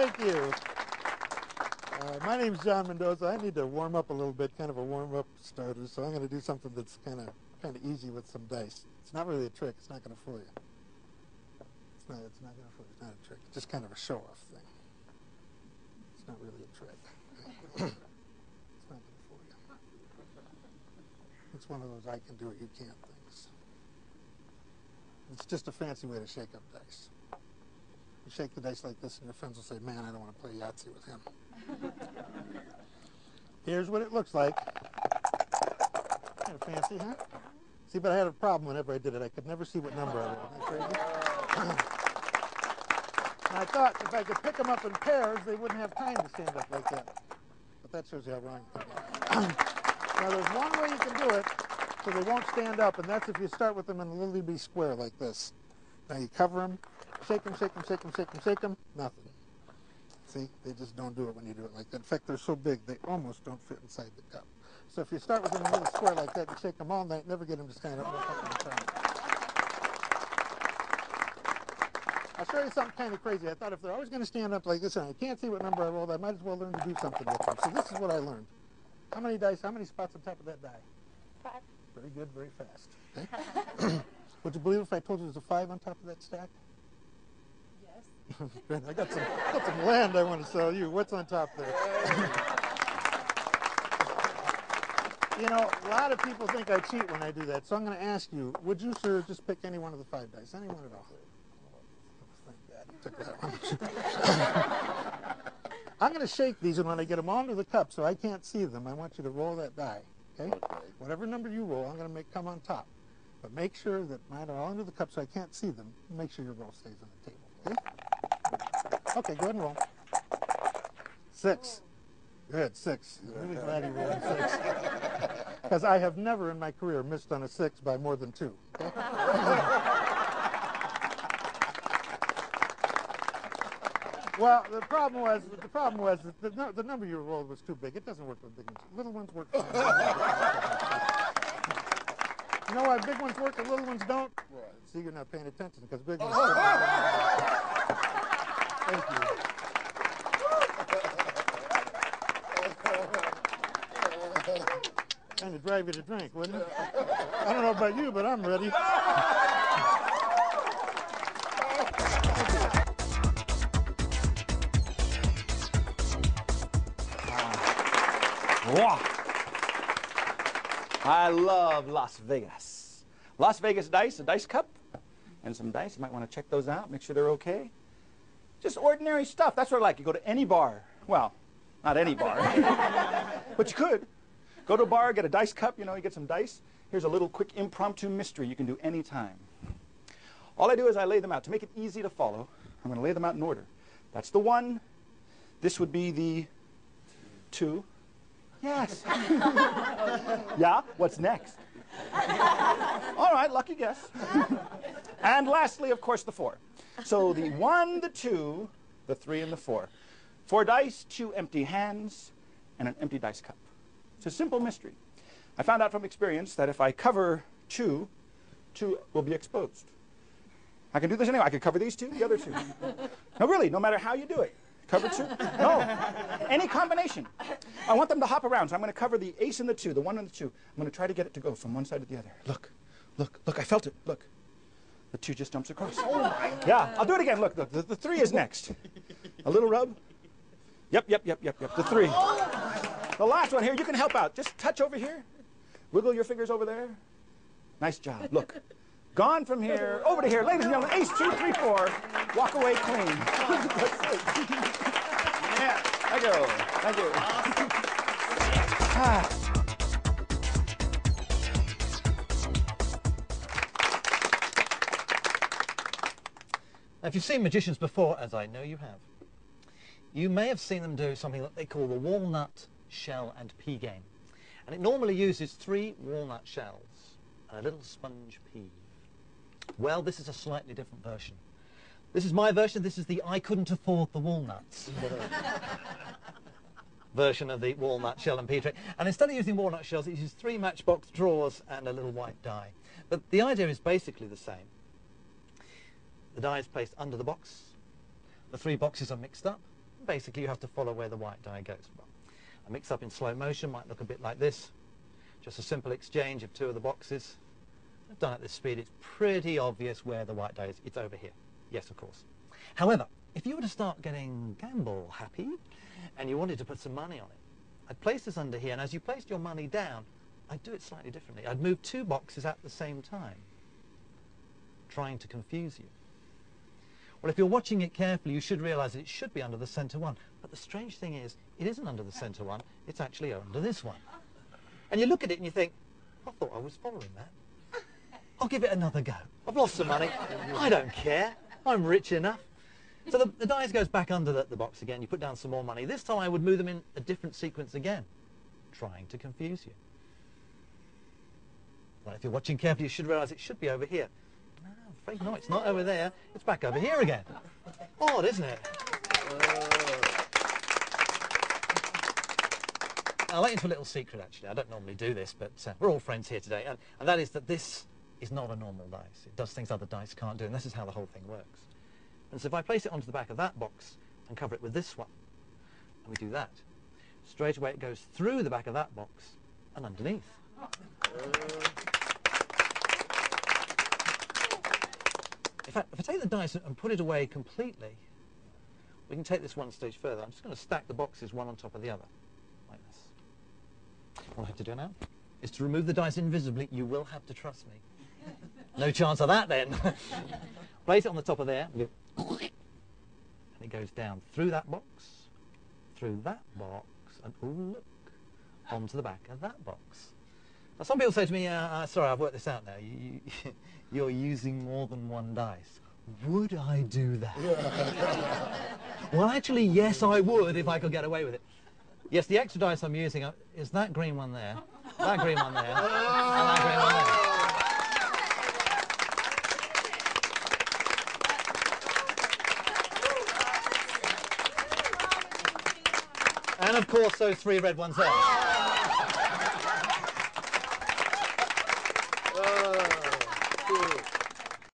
Thank you. My name's John Mendoza. I need to warm up a little bit, kind of a warm-up starter, so I'm going to do something that's kind of easy with some dice. It's not really a trick. It's not going to fool you. It's not going to fool you. It's not a trick. It's just kind of a show-off thing. It's not really a trick. It's not going to fool you. It's one of those I can do it, you can't things. It's just a fancy way to shake up dice. You shake the dice like this, and your friends will say, man, I don't want to play Yahtzee with him. Here's what it looks like. Kind of fancy, huh? See, but I had a problem whenever I did it. I could never see what number I rolled. Isn't that crazy? And I thought if I could pick them up in pairs, they wouldn't have time to stand up like that. But that shows you how wrong you can be. Now, there's one way you can do it so they won't stand up, and that's if you start with them in a little bitty square like this. Now you cover them, shake them, shake them, shake them, shake them, shake them, nothing. See, they just don't do it when you do it like that. In fact, they're so big, they almost don't fit inside the cup. So if you start with them in a little square like that, you shake them all night, never get them to stand up. I'll show you something kind of crazy. I thought if they're always going to stand up like this and I can't see what number I rolled, I might as well learn to do something with them. So this is what I learned. How many dice, how many spots on top of that die? 5. Very good, very fast. Okay? Would you believe if I told you there's a 5 on top of that stack? Yes. I got some land I want to sell you. What's on top there? You know, a lot of people think I cheat when I do that, so I'm going to ask you, would you, sir, just pick any one of the 5 dice? Any one at all? Thank God you took that one. I'm going to shake these, and when I get them onto the cup so I can't see them, I want you to roll that die. Okay? Whatever number you roll, I'm going to make come on top. But make sure that mine are all into the cup so I can't see them. Make sure your roll stays on the table. Okay? Okay, go ahead and roll. 6. Good, 6. I'm really glad you rolled a 6. Because I have never in my career missed on a 6 by more than 2. Okay? Well, the problem was that the number you rolled was too big. It doesn't work with big ones. Little ones work fine. You know why big ones work and little ones don't? Right. See, you're not paying attention because big ones. Thank you. Kind of drive you to drink, wouldn't it? I don't know about you, but I'm ready. Wow. I love Las Vegas. Las Vegas dice, a dice cup, and some dice. You might want to check those out, make sure they're okay. Just ordinary stuff. That's what I like. You go to any bar. Well, not any bar. But you could. Go to a bar, get a dice cup, you know, you get some dice. Here's a little quick impromptu mystery you can do any time. All I do is I lay them out. To make it easy to follow, I'm going to lay them out in order. That's the 1. This would be the 2. Yes. Yeah? What's next? All right, lucky guess. And lastly, of course, the 4. So the 1, the 2, the 3, and the 4. 4 dice, 2 empty hands, and an empty dice cup. It's a simple mystery. I found out from experience that if I cover 2, 2 will be exposed. I can do this anyway. I could cover these 2, the other 2. No, really, no matter how you do it. Cover 2? No. Any combination. I want them to hop around, so I'm going to cover the ace and the 2, the 1 and the 2. I'm going to try to get it to go from one side to the other. Look, look, look, I felt it. Look. The 2 just jumps across. Yeah, I'll do it again. Look, look, the 3 is next. A little rub. Yep, yep, yep, yep, yep. The 3. The last one here, you can help out. Just touch over here. Wiggle your fingers over there. Nice job. Look. Gone from here, over to here. Ladies and gentlemen, ace, 2, 3, 4. Walk away clean. Yeah, thank you. Thank you. Ah. Now, if you've seen magicians before, as I know you have, you may have seen them do something that they call the walnut, shell and pea game. And it normally uses 3 walnut shells and a little sponge pea. Well, this is a slightly different version. This is my version. This is the I couldn't afford the walnuts version of the walnut shell and pea trick. And instead of using walnut shells, it uses 3 matchbox drawers and a little white die. But the idea is basically the same. The die is placed under the box. The 3 boxes are mixed up. Basically, you have to follow where the white die goes. Well, a mix-up in slow motion might look a bit like this. Just a simple exchange of two of the boxes. Done at this speed, it's pretty obvious where the white die is. It's over here. Yes, of course. However, if you were to start getting gamble happy and you wanted to put some money on it, I'd place this under here, and as you placed your money down, I'd do it slightly differently. I'd move two boxes at the same time, trying to confuse you. Well, if you're watching it carefully, you should realize that it should be under the center one. But the strange thing is, it isn't under the center one, it's actually under this one. And you look at it and you think, I thought I was following that. I'll give it another go. I've lost some money. I don't care. I'm rich enough. So the dice goes back under the box again. You put down some more money. This time I would move them in a different sequence again, trying to confuse you. Well, if you're watching carefully, you should realize it should be over here. No, I'm afraid not. It's not over there. It's back over here again. Odd, isn't it? I'll let you into a little secret, actually. I don't normally do this, but we're all friends here today. And that is that this is not a normal dice. It does things other dice can't do, and this is how the whole thing works. And so if I place it onto the back of that box and cover it with this one, and we do that, straight away it goes through the back of that box and underneath. In fact, if I take the dice and put it away completely, we can take this one stage further. I'm just going to stack the boxes one on top of the other, like this. All I have to do now is to remove the dice invisibly. You will have to trust me. No chance of that, then. Place it on the top of there, and it goes down through that box, and ooh, look, onto the back of that box. Now, some people say to me, sorry, I've worked this out now. You're using more than one dice. Would I do that? Well, actually, yes, I would if I could get away with it. Yes, the extra dice I'm using is that green one there, that green one there, and that green one there. And of course, those three red ones there.